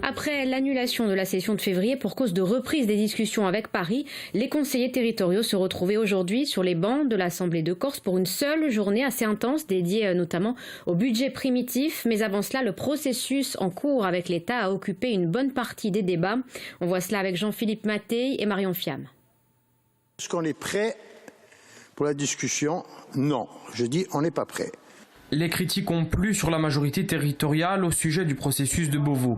Après l'annulation de la session de février pour cause de reprise des discussions avec Paris, les conseillers territoriaux se retrouvaient aujourd'hui sur les bancs de l'Assemblée de Corse pour une seule journée assez intense dédiée notamment au budget primitif. Mais avant cela, le processus en cours avec l'État a occupé une bonne partie des débats. On voit cela avec Jean-Philippe Mattei et Marion Fiam. Est-ce qu'on est prêt pour la discussion? Non, je dis on n'est pas prêt. Les critiques ont plu sur la majorité territoriale au sujet du processus de Beauvau.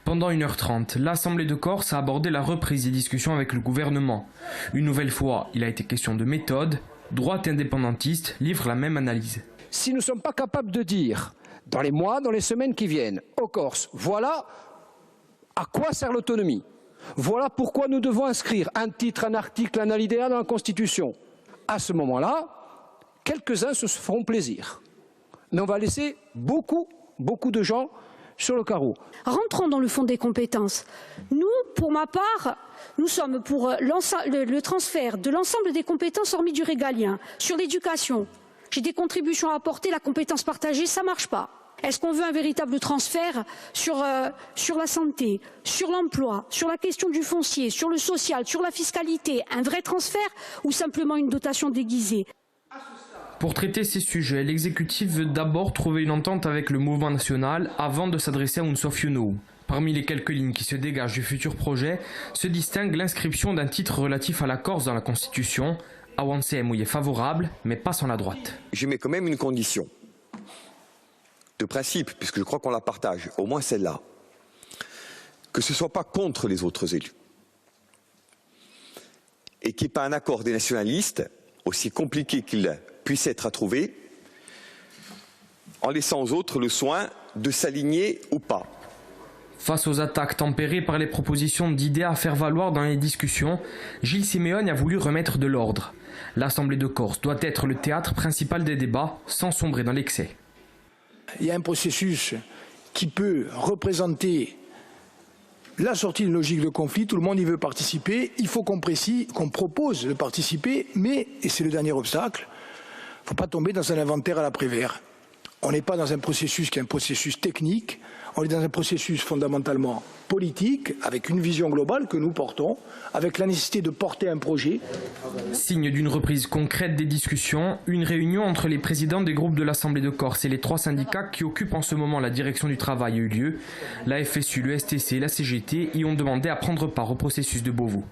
Pendant 1h30, l'Assemblée de Corse a abordé la reprise des discussions avec le gouvernement. Une nouvelle fois, il a été question de méthode. Droite indépendantiste livre la même analyse. Si nous ne sommes pas capables de dire, dans les mois, dans les semaines qui viennent, aux Corses, voilà à quoi sert l'autonomie. Voilà pourquoi nous devons inscrire un titre, un article, un alinéa dans la Constitution. À ce moment-là, quelques-uns se feront plaisir. Mais on va laisser beaucoup de gens sur le carreau. Rentrons dans le fond des compétences. Nous, pour ma part, nous sommes pour le transfert de l'ensemble des compétences hormis du régalien. Sur l'éducation, j'ai des contributions à apporter, la compétence partagée, ça ne marche pas. Est-ce qu'on veut un véritable transfert sur la santé, sur l'emploi, sur la question du foncier, sur le social, sur la fiscalité, un vrai transfert ou simplement une dotation déguisée ? Pour traiter ces sujets, l'exécutif veut d'abord trouver une entente avec le mouvement national avant de s'adresser à Ounsof Younou. Parmi les quelques lignes qui se dégagent du futur projet, se distingue l'inscription d'un titre relatif à la Corse dans la Constitution. Awanse est favorable, mais pas sans la droite. Je mets quand même une condition de principe, puisque je crois qu'on la partage, au moins celle-là, que ce ne soit pas contre les autres élus et qu'il n'y ait pas un accord des nationalistes, aussi compliqué qu'il puisse être à trouver, en laissant aux autres le soin de s'aligner ou pas. Face aux attaques tempérées par les propositions d'idées à faire valoir dans les discussions, Gilles Simeone a voulu remettre de l'ordre. L'Assemblée de Corse doit être le théâtre principal des débats, sans sombrer dans l'excès. Il y a un processus qui peut représenter la sortie d'une logique de conflit. Tout le monde y veut participer. Il faut qu'on propose de participer, mais, et c'est le dernier obstacle, il ne faut pas tomber dans un inventaire à la Prévert. On n'est pas dans un processus qui est un processus technique, on est dans un processus fondamentalement politique, avec une vision globale que nous portons, avec la nécessité de porter un projet. Signe d'une reprise concrète des discussions, une réunion entre les présidents des groupes de l'Assemblée de Corse et les 3 syndicats qui occupent en ce moment la direction du travail a eu lieu. La FSU, le STC et la CGT y ont demandé à prendre part au processus de Beauvau.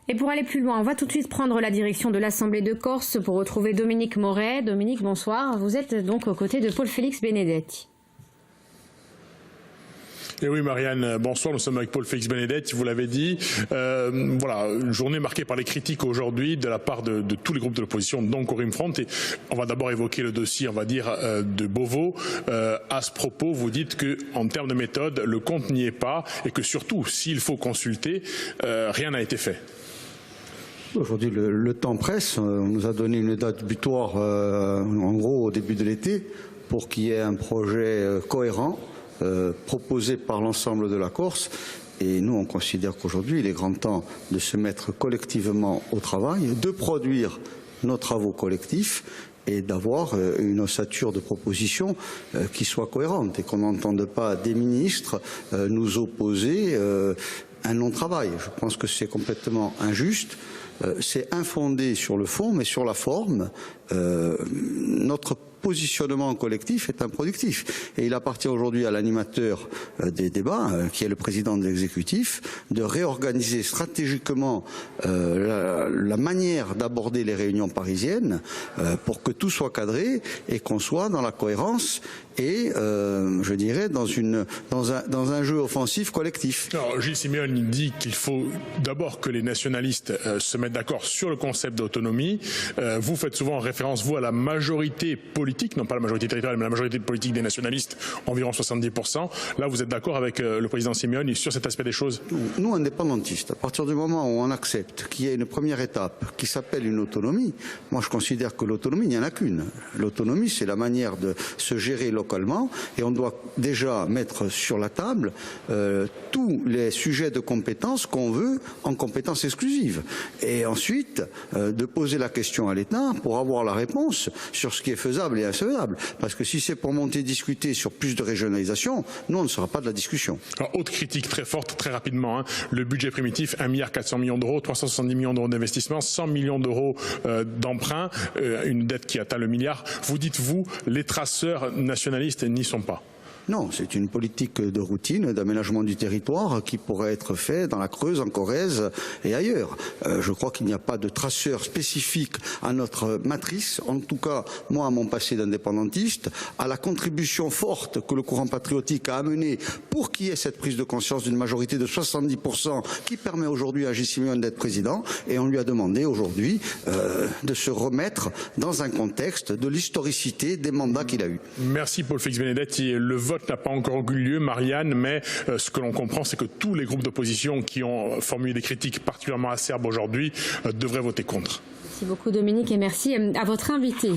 Et pour aller plus loin, on va tout de suite prendre la direction de l'Assemblée de Corse pour retrouver Dominique Moret. Dominique, bonsoir. Vous êtes donc aux côtés de Paul-Félix Benedetti. Et oui, Marianne, bonsoir. Nous sommes avec Paul-Félix Benedetti, vous l'avez dit. Voilà, une journée marquée par les critiques aujourd'hui de la part de tous les groupes de l'opposition, dont Corim Front. Et on va d'abord évoquer le dossier, on va dire, de Beauvau. À ce propos, vous dites qu'en termes de méthode, le compte n'y est pas et que surtout, s'il faut consulter, rien n'a été fait. Aujourd'hui, le temps presse. On nous a donné une date butoir, en gros, au début de l'été, pour qu'il y ait un projet cohérent, proposé par l'ensemble de la Corse. Et nous, on considère qu'aujourd'hui, il est grand temps de se mettre collectivement au travail, de produire nos travaux collectifs et d'avoir une ossature de propositions qui soit cohérente et qu'on n'entende pas des ministres nous opposer un non-travail. Je pense que c'est complètement injuste. C'est infondé sur le fond, mais sur la forme, notre positionnement collectif est improductif. Et il appartient aujourd'hui à l'animateur des débats, qui est le président de l'exécutif, de réorganiser stratégiquement la manière d'aborder les réunions parisiennes pour que tout soit cadré et qu'on soit dans la cohérence et, je dirais, dans un jeu offensif collectif. Alors, Gilles Simeone dit qu'il faut d'abord que les nationalistes se mettent d'accord sur le concept d'autonomie. Vous faites souvent référence, vous, à la majorité politique, non pas la majorité territoriale, mais la majorité politique des nationalistes, environ 70%. Là, vous êtes d'accord avec le président Simeone sur cet aspect des choses? Nous, indépendantistes, à partir du moment où on accepte qu'il y ait une première étape qui s'appelle une autonomie, moi je considère que l'autonomie, il n'y en a qu'une. L'autonomie, c'est la manière de se gérer localement et on doit déjà mettre sur la table tous les sujets de compétences qu'on veut en compétences exclusives. Et ensuite, de poser la question à l'État pour avoir la réponse sur ce qui est faisable et infaisable. Parce que si c'est pour monter discuter sur plus de régionalisation, nous, on ne sera pas de la discussion. Alors, autre critique très forte, très rapidement, hein, le budget primitif, 1,4 milliard d'euros, 370 millions d'euros d'investissement, 100 millions d'euros d'emprunt, une dette qui atteint le milliard. Vous dites, vous, les traceurs nationalistes n'y sont pas. Non, c'est une politique de routine, d'aménagement du territoire qui pourrait être fait dans la Creuse, en Corrèze et ailleurs. Je crois qu'il n'y a pas de traceur spécifique à notre matrice. En tout cas, moi, à mon passé d'indépendantiste, à la contribution forte que le courant patriotique a amenée pour qu'il y ait cette prise de conscience d'une majorité de 70% qui permet aujourd'hui à Gilles Simeone d'être président. Et on lui a demandé aujourd'hui de se remettre dans un contexte de l'historicité des mandats qu'il a eus. Merci Paul Félix-Benedetti. Le vote n'a pas encore eu lieu, Marianne, mais ce que l'on comprend, c'est que tous les groupes d'opposition qui ont formulé des critiques particulièrement acerbes aujourd'hui devraient voter contre. Merci beaucoup Dominique et merci à votre invité.